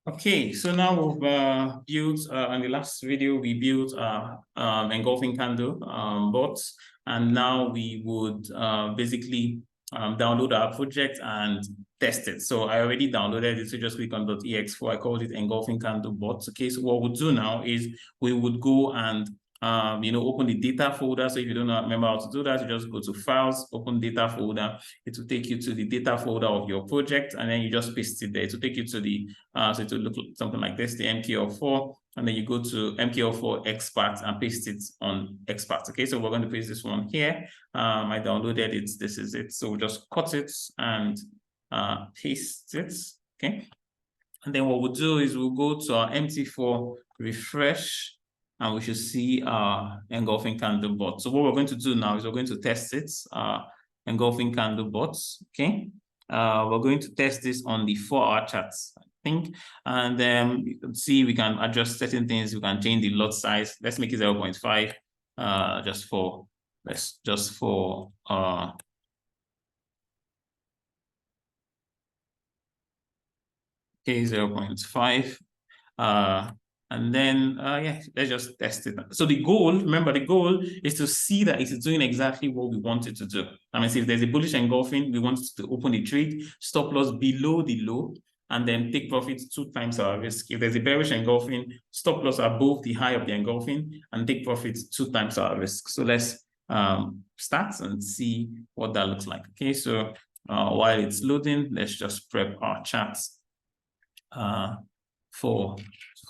Okay, so now we've built, in the last video, we built engulfing candle bots, and now we would basically download our project and test it. So I already downloaded it, so just click on .ex4. I called it engulfing candle bots. Okay, so what we'll do now is we would go and open the data folder. So if you don't remember how to do that, you just go to Files, open Data folder. It will take you to the data folder of your project, and then you just paste it there. It will take you to the so it will look something like this, the MKL4, and then you go to MKL4 expert and paste it on expert. Okay, so we're going to paste this one here. I downloaded it. This is it. So we'll just cut it and paste it. Okay, and then what we'll do is we'll go to our MT4 refresh, and we should see our engulfing candle bot. So what we're going to do now is we're going to test it, engulfing candle bots. Okay, we're going to test this on the 4-hour charts, I think, and then you can see we can adjust certain things. We can change the lot size. Let's make it 0.5, okay, 0.5. And then, yeah, let's just test it. So the goal, remember, the goal is to see that it's doing exactly what we want it to do. I mean, if there's a bullish engulfing, we want it to open the trade, stop loss below the low, and then take profits 2 times our risk. If there's a bearish engulfing, stop loss above the high of the engulfing, and take profits 2 times our risk. So let's start and see what that looks like. Okay, so while it's loading, let's just prep our charts for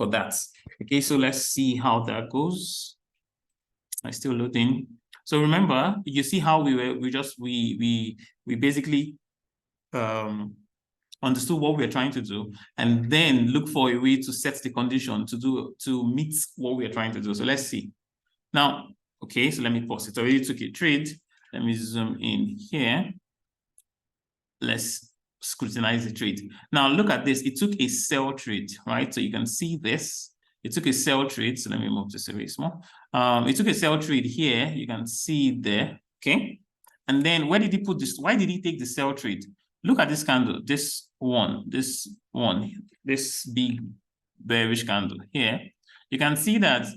that. Okay, so let's see how that goes. I'm still loading. So remember, you see how we basically understood what we're trying to do, and then look for a way to set the condition to meet what we're trying to do. So let's see. Now, okay, so let me pause it. I already took a trade. Let me zoom in here. Let's scrutinize the trade. Now look at this. It took a sell trade, right? So you can see this. It took a sell trade. So let me move this very small. It took a sell trade here. You can see there. Okay. And then where did he put this? Why did he take the sell trade? Look at this candle. This big bearish candle here. You can see that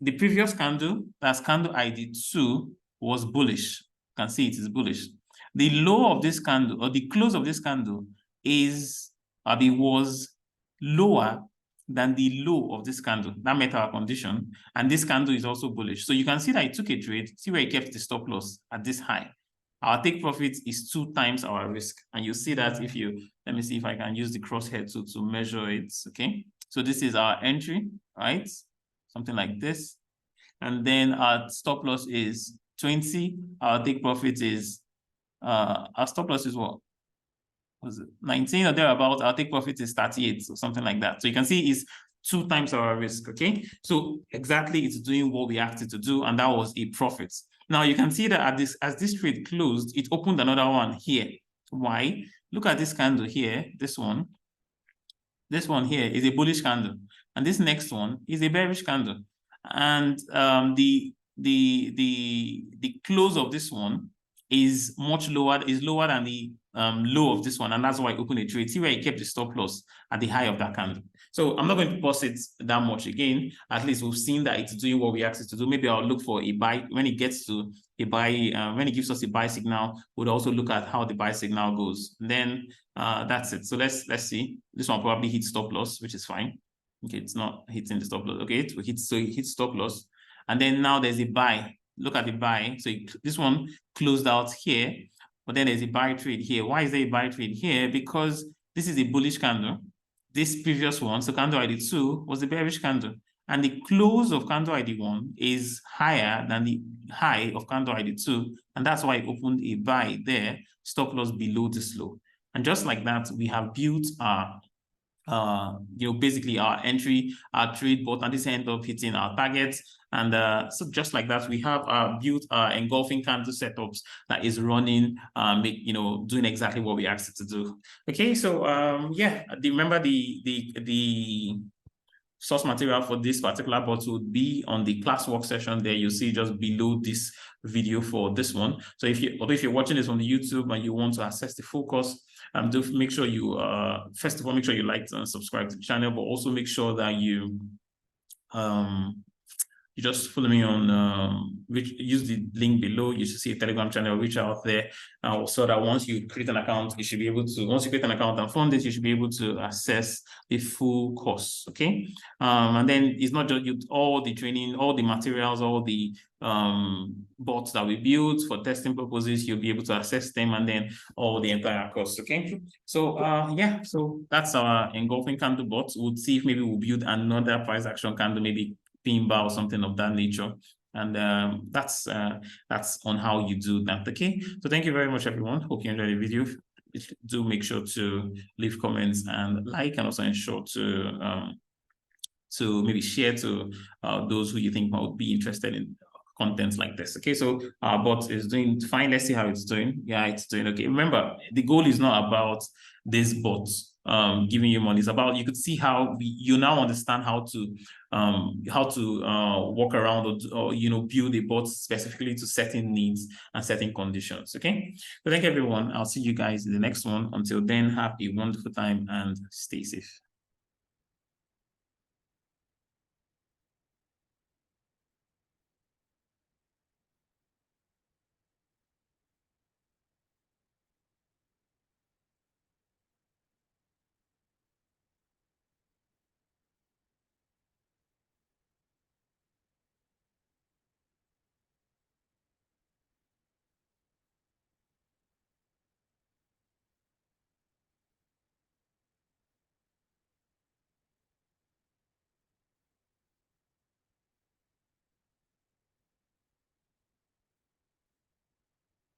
the previous candle, that's candle ID 2, was bullish. You can see it is bullish. The low of this candle, or the close of this candle, was lower than the low of this candle. That met our condition, and this candle is also bullish. So you can see that it took a trade. See where it kept the stop loss at this high. Our take profit is 2 times our risk, and you see that if you let me see if I can use the crosshair to measure it. Okay, so this is our entry, right? Something like this, and then our stop loss is 20. Our take profit is our stop loss is what? Was it 19 or thereabout? Our take profit is 38 or something like that. So you can see it's 2 times our risk. Okay, so exactly it's doing what we asked it to do, and that was a profit. Now you can see that as this trade closed, it opened another one here. Why? Look at this candle here. This one here is a bullish candle, and this next one is a bearish candle, and the close of this one is lower than the low of this one, and that's why I opened a trade. See where it kept the stop loss at the high of that candle. So I'm not going to pause it that much again. At least we've seen that it's doing what we asked it to do. Maybe I'll look for a buy when it gets to a buy. When it gives us a buy signal, we'll also look at how the buy signal goes. And then that's it. So let's see. This one probably hits stop loss, which is fine. Okay, it's not hitting the stop loss. Okay, it hits stop loss, and then now there's a buy. Look at the buy. So this one closed out here, but then there's a buy trade here. Why is there a buy trade here? Because this is a bullish candle. This previous one, so candle ID 2, was a bearish candle. And the close of candle ID 1 is higher than the high of candle ID 2. And that's why it opened a buy there, stop loss below this low. And just like that, we have built our basically our entry, our trade bot, and this end up hitting our targets. And so just like that, we have built our engulfing candle setups that is running, doing exactly what we asked it to do. Okay, so yeah, remember the source material for this particular bot would be on the classwork session there. You'll see just below this video for this one. So if you're watching this on the YouTube and you want to access the full course, do make sure you first of all make sure you like and subscribe to the channel, but also make sure that you just follow me on use the link below. You should see a Telegram channel, reach out there, so that once you create an account, you should be able to, once you create an account and fund it, you should be able to access the full course. Okay. And then it's not just all the training, all the materials, all the bots that we built for testing purposes, you'll be able to access them, and then all the entire course. Okay. So yeah, so that's our engulfing candle bot. We'll see if maybe we'll build another price action candle, maybe pin bar or something of that nature, and that's on how you do that. Okay, so thank you very much, everyone. Hope you enjoyed the video. Do make sure to leave comments and like, and also ensure to maybe share to those who you think might be interested in content like this. Okay, so our bot is doing fine. Let's see how it's doing. Yeah, it's doing okay. Remember, the goal is not about this bot giving you money. It's about, you could see how you now understand how to walk around or build a bot specifically to certain needs and certain conditions. Okay, so thank you, everyone. I'll see you guys in the next one. Until then, have a wonderful time and stay safe.